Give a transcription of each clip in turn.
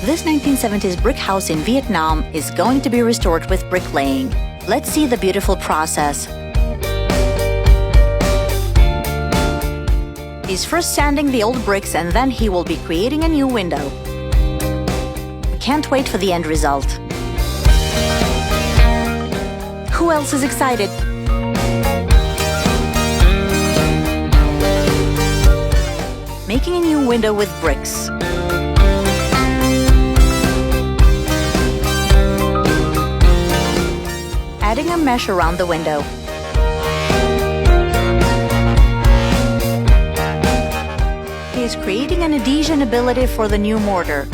This 1970s brick house in Vietnam is going to be restored with bricklaying. Let's see the beautiful process. He's first sanding the old bricks and then he will be creating a new window. Can't wait for the end result. Who else is excited? Making a new window with bricks. Adding a mesh around the window. He is creating an adhesion ability for the new mortar.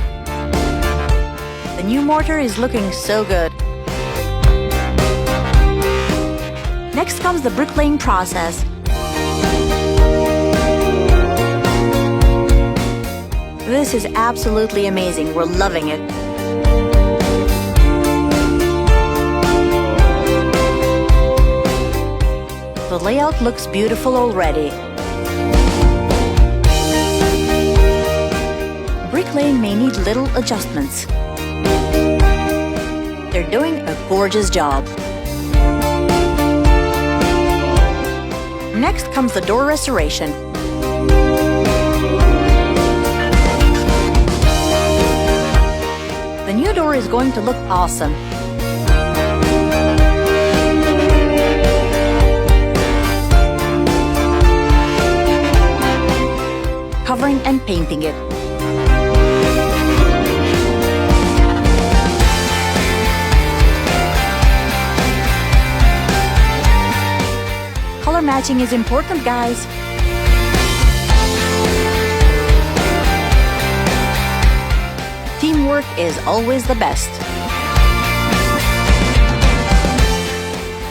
The new mortar is looking so good. Next comes the bricklaying process. This is absolutely amazing. We're loving it. The layout looks beautiful already. Bricklaying may need little adjustments. They're doing a gorgeous job. Next comes the door restoration. The new door is going to look awesome. Covering and painting it. Color matching is important, guys. Teamwork is always the best.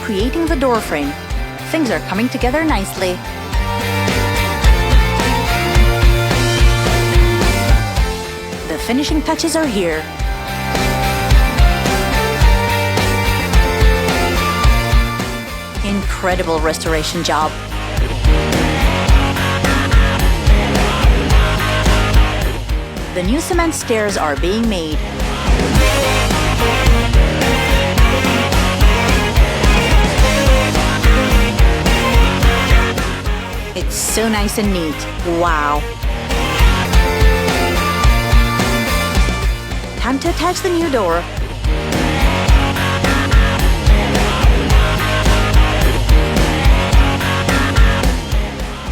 Creating the door frame. Things are coming together nicely. The finishing touches are here. Incredible restoration job. The new cement stairs are being made. It's so nice and neat. Wow. Time to attach the new door.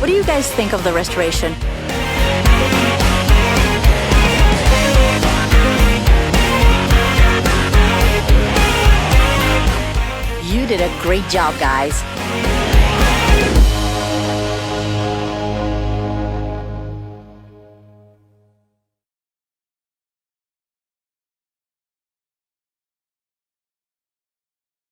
What do you guys think of the restoration? You did a great job, guys.